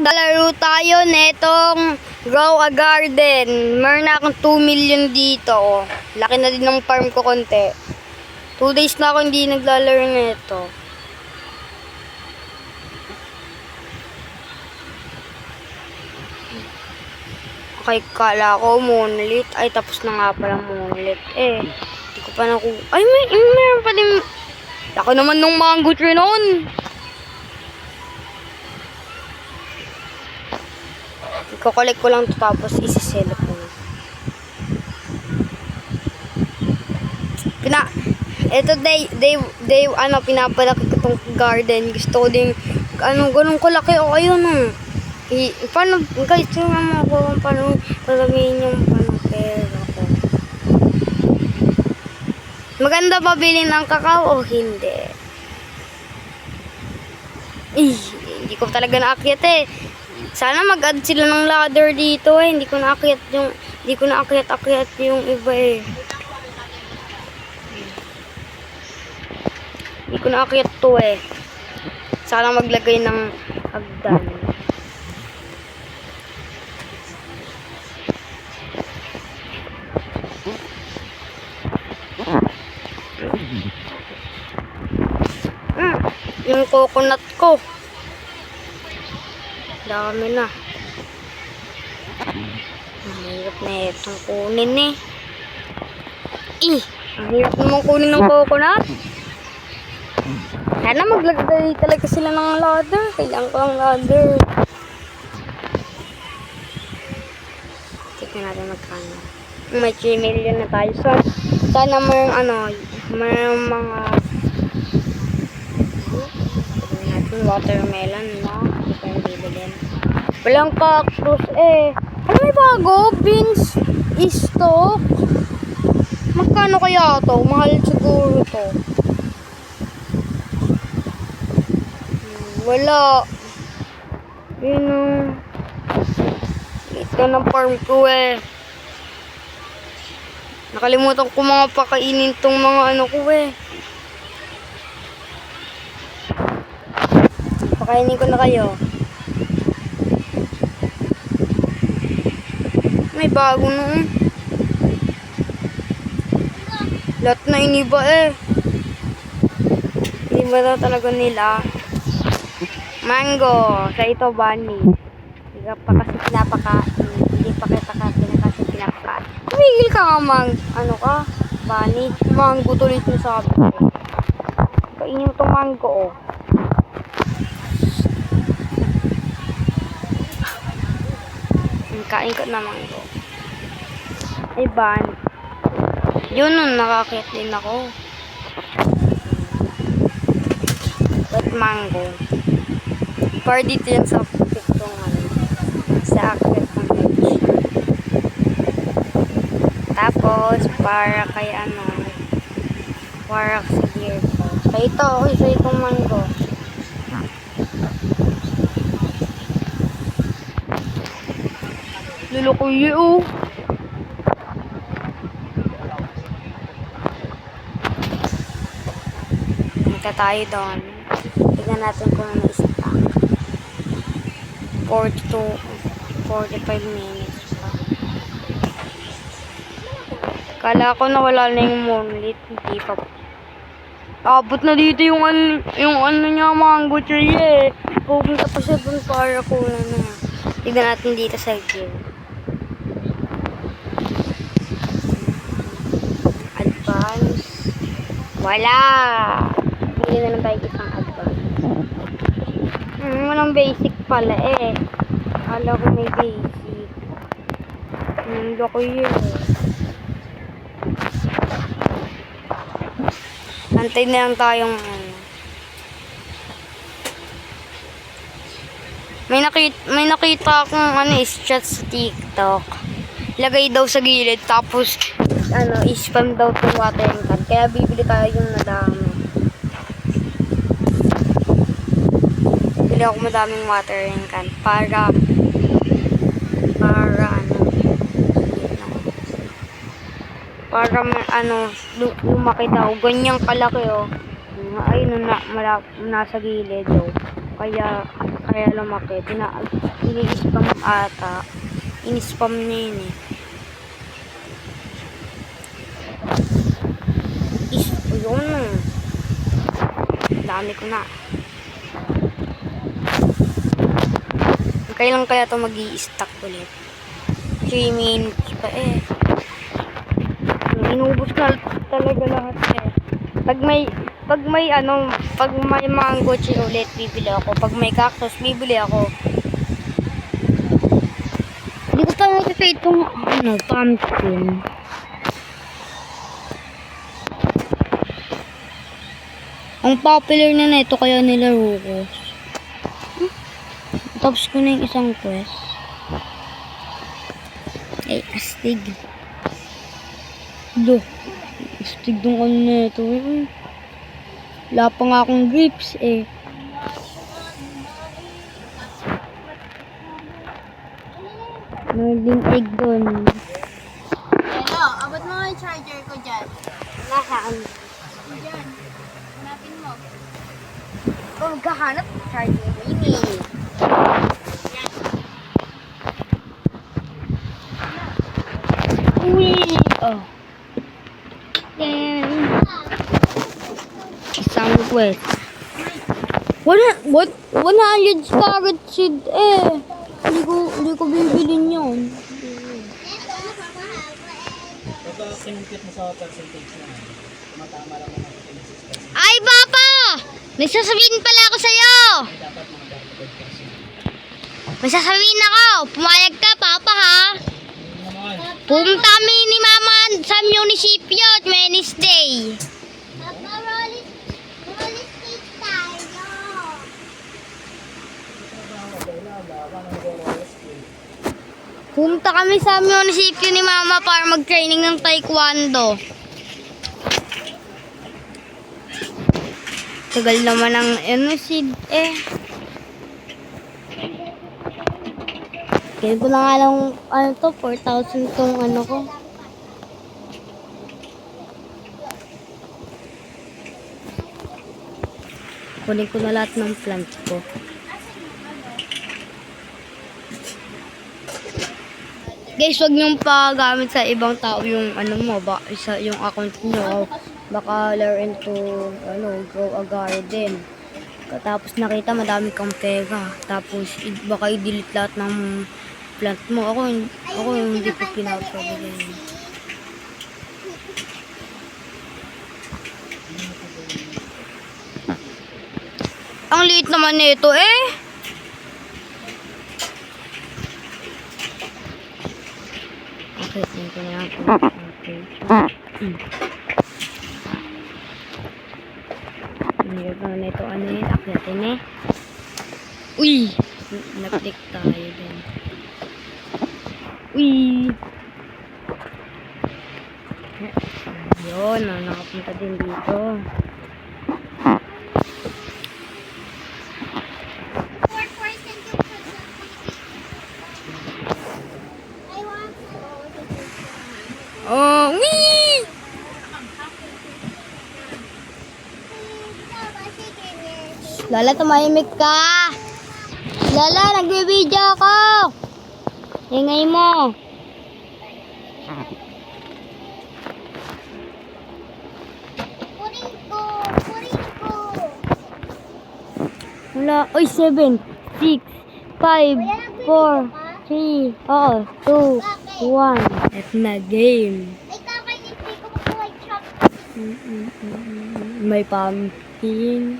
Laro tayo netong Grow a Garden. Meron na akong 2 million dito. Oh. Laki na din ng farm ko konti. 2 days na ako hindi naglalaro nito. Okay, kala ko moonlit. Ay, tapos na nga pala moonlit. Hindi ko pa Ay, meron pa din. Laki naman nung mango tree noon. Iko-collect ko lang ito tapos isi-sell ko. Pinapalaki ko itong garden. Gusto ko din, ganun kalaki. O, ayun, paano, guys, tingnan mo ako paano palagyin yung pera ko. Maganda ba bilhin ng kakao o hindi? Hindi ko talaga naakyat Sana mag-add sila ng ladder dito Hindi ko naakyat yung iba Hindi ko naakyat to Sana maglagay ng hagdan. Yung coconut ko. Dami na. Ang hirap na itong kunin Ang hirap naman kunin ng coconut. Sana maglagay talaga sila ng ladder. Kailangan ko ang ladder. Tignan natin magkano. May 3 million na tayo. So, sana mayroong mga watermelon, no? Hindi ko yung bibilin. Walang cactus, Ano may bago? Beans stock. Magkano kaya to? Mahal siguro to. Wala. Yun ito ng farm ko Nakalimutan ko mga pakainin tong mga ko Pakainin ko na kayo. May bago Lahat na iniba Iniba daw talaga nila. Mango. Sa ito, bunny. Hindi pa kasi pinapakain. Hindi pa kita kasi pinapakain. Tumigil ka nga, bunny. Mango tuloy sinasabi ko. Kainin mo itong mango, Kain ko na mango. Ay, bunny. Yun nakakit din ako. But mango. Para dito yan sa piktong sa akit ng beach. Tapos, para kay para sa deer ko. Sa itong mango. Lulukuyi Punta tayo doon. Tignan natin kung ano stock. 45 minutes pa. Kala ko na wala na yung moonlit. Hindi pa. Abot na dito yung niya mango tree Pupunta pa siya doon para kunan na. Tignan natin dito sa game. Advance. Wala. Hindi na lang tayo isang advance. Walang basic pala Akala ko may basic. Loko yun Antay na lang tayong May nakita akong chat sa TikTok. Lagay daw sa gilid tapos i-spam daw itong watering can. Kaya bibili tayo yung madami. Bili ako madaming watering can para lumaki daw. Ganyang kalaki Ayun nasa gilid daw. Kaya kaya lumaki. Ini-spam ata. In-spam niya yun eh. Yun. Dami ko na. Kailan kaya ito mag-i-stack ulit? 3 minutes pa eh. Inubos na talaga lahat eh. Pag may mango tree ulit, bibili ako. Pag may cactus, bibili ako. Hindi ko pa nakita itong, pumpkin. Ang popular na ito, kaya nilaro ko. Tapos ko na yung isang quest. Ay, astig. Astig dong ano na ito. Wala pa nga akong grips eh. Meron egg doon. Hello, abot mo nga yung charger ko dyan. Nasaan? Dyan. Hanapin mo. Kung magkahanap, charging mo yun eh. Uy! Oh. Then, isang quest. 100 carrot seed eh. Hindi ko bibilin yun. Pag kinumpit mo sa percentage na, tumatama lang naman sa 26%. Ay, Papa! May sasabihin pala ako sa'yo! Dapat mga 35%. May sasabihin ako! Pumayag ka, Papa, ha? Hindi naman. Pumunta kami ni Mama sa munisipyo at Wednesday. Papa, roll skate tayo. Pumunta kami sa munisipyo ni Mama para mag-training ng taekwondo. Tagal naman ang seed eh. Kaya ko na nga lang, 4,000 tong ko. Kunin ko na lahat ng plants ko. Guys, wag niyong pagamit sa ibang tao yung yung account niyo. Baka learn to grow a garden. Tapos nakita madami kang pera. Tapos baka i-delete lahat ng plant mo. Ako hindi ko pinapabili. Ang liit naman nito eh. Okay, tingnan ko na lang. Okay. Hindi ko na ito akyatin eh. Uy! Nag-click tayo din. Uy! Yun, nakapunta din dito. Oh, wee! Lala, tumahimik ka. Lala, nagbe-video ako. Ingay mo. Puring ko. Wala. Uy, 7, 6, 5, 4, 3, 2, 1. At na game. Ay, kakainis ko makuha yung chop. May pumpkin.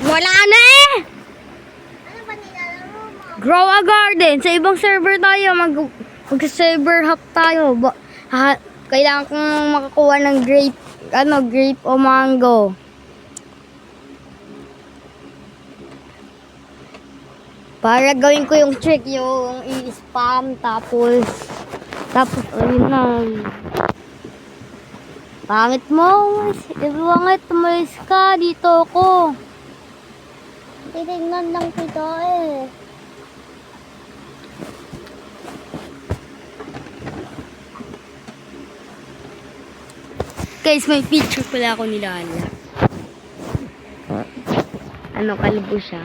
Wala na eh! Ano ba nilalaro mo? Grow a garden. Sa ibang server tayo. Mag-server hop tayo. Kailangan kong makakuha ng grape. Grape o mango. Para gawin ko yung trick, yung i-spam, tapos, ayun na. Pangit mo, pangit, umalis ka, dito ako. Titignan lang kita eh. Guys, may picture pala ako ni Lala. Ano, kalbo siya.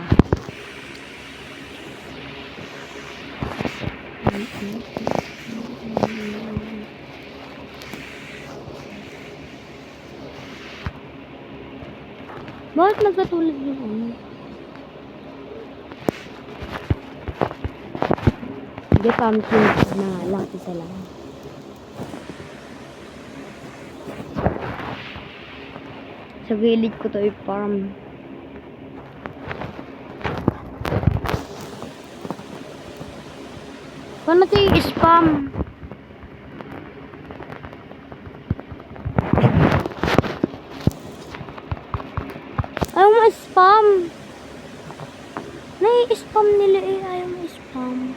Bakit nagkatulad yung ano? Hindi, pumpkin na lang, isa lang. Sa gilid ko to i-farm. Paano ito i-spam? Ayaw mo i-spam. Nai-spam nila eh. Ayaw mo i-spam.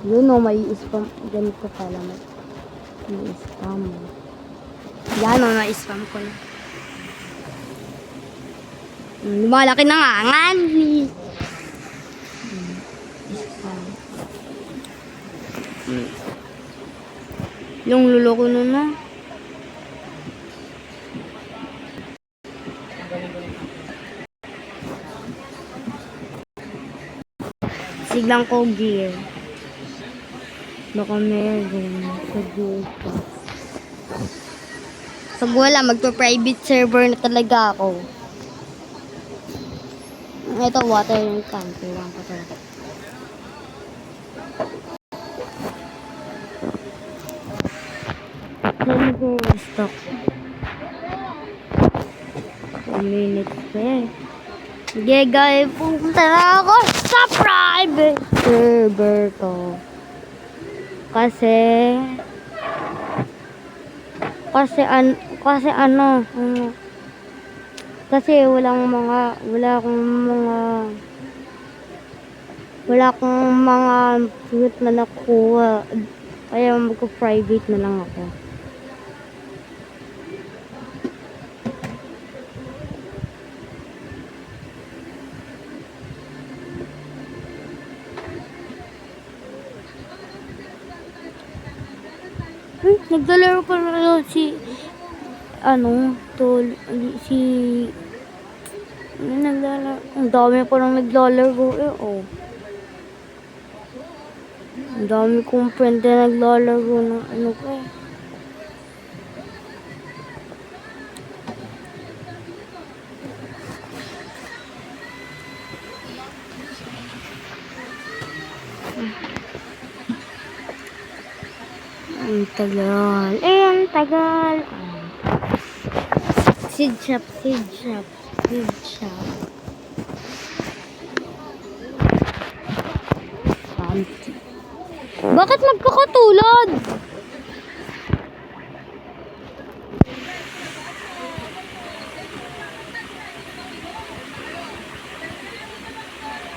Yun o, may i-spam. Ganito pala. May i-spam. Yan o, na-spam ko na. Lumalaki na nga ngan. Yung lulo ko nun na. Siglang ko gear. Baka meron. Sa gear ko. Pag wala, magpa-private server na talaga ako. Ito, water yung tank. Iwan ko to. Let me go stock. 2 minutes pa eh. Sige guys, pupunta na ako sa private server ko. Kasi wala akong mga fruit na nakuha. Kaya magko-private na lang ako. Naglalaro pa rin si naglalaro. Ang dami pa lang naglalaro eh, oh. Ang dami kong friend na naglalaro ng ano ko eh. Ang tagal. Ang tagal. Seed shop. Bakit magkakatulad?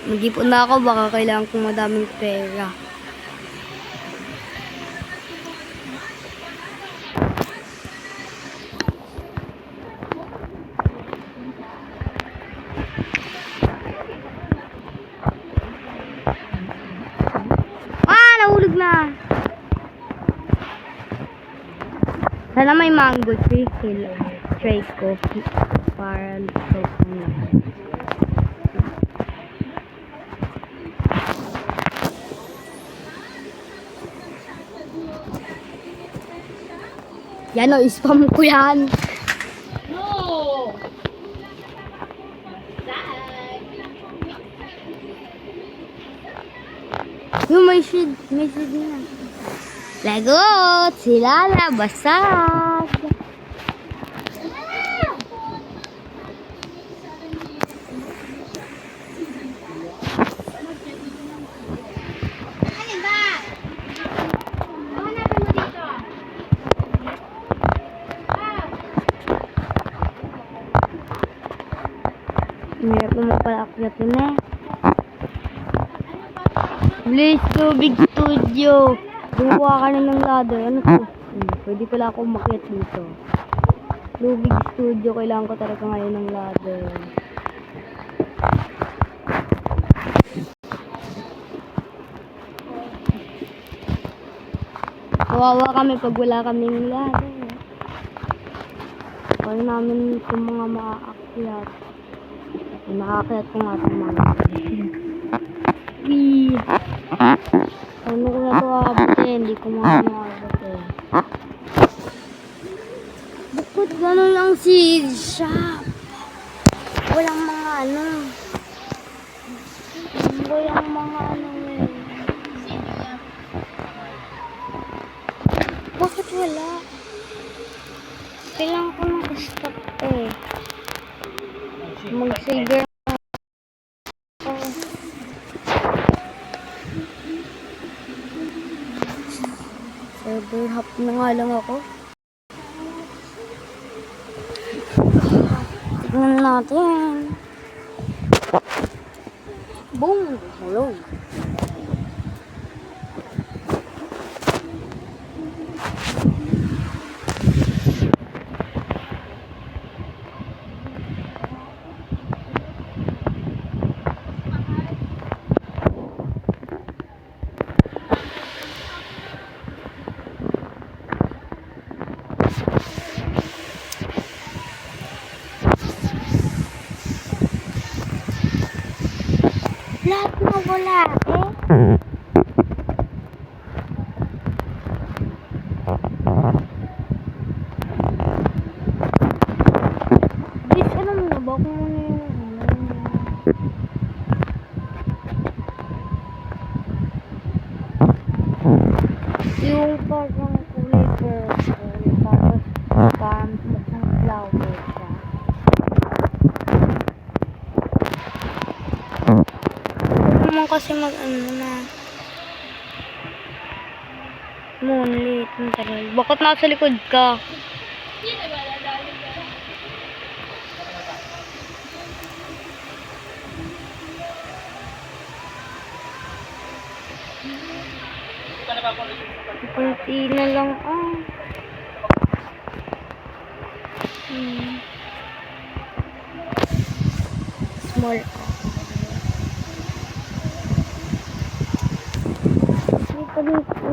Mag-ipon na ako, baka kailangan kong madaming pera. Nahulog na. Sana may mango tree. Try ko. Para ito na. Yan o, spam ko yan. No! Yung may shade na. Lagot! Sila na, basag! Ano ba? Hanapin mo dito. Hirap naman pala akyat yun eh. Please, Big Studio. Gumawa ka na ng ladder. Ano to? Pwede pala ako umakyat dito. Big Studio. Kailangan ko talaga ngayon ng ladder. Kawawa kami pag wala kaming ladder. Wala namin itong mga maa Akyat. Nakakyat ko nga itong mga. Wee! Ano ko na ito abutin? Hindi ko makakabutin. Bakit gano'n ang seed shop? Walang mga ano. Walang mga ano eh. Bakit wala? Kailangan ko ng stock eh. Mag-saver ako. Server hop na nga lang ako. Tignan natin. Boom! Hello. Lahat na wala eh. Guys, alam mo na ba kung ano yung parang kulay purple tapos parang mukhang flower siya. Naman kasi mag ano na moonlit bakit nasa likod ka? Kunti na lang small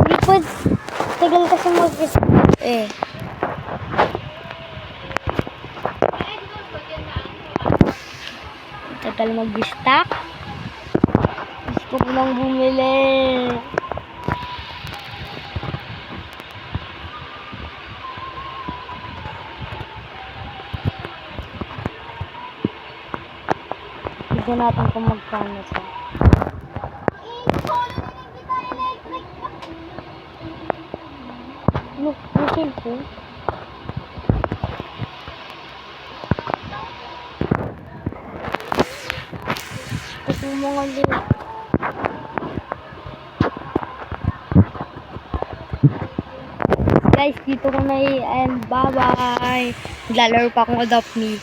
Lipad. Tagal kasi mag-restock eh. Tagal mag-restock. Gusto ko nang bumili. Tignan natin kung magkano siya. Look, yung cellphone. Ito yung mga link. Guys, dito ko na and bye-bye. Naglalaro pa akong Adopt Me.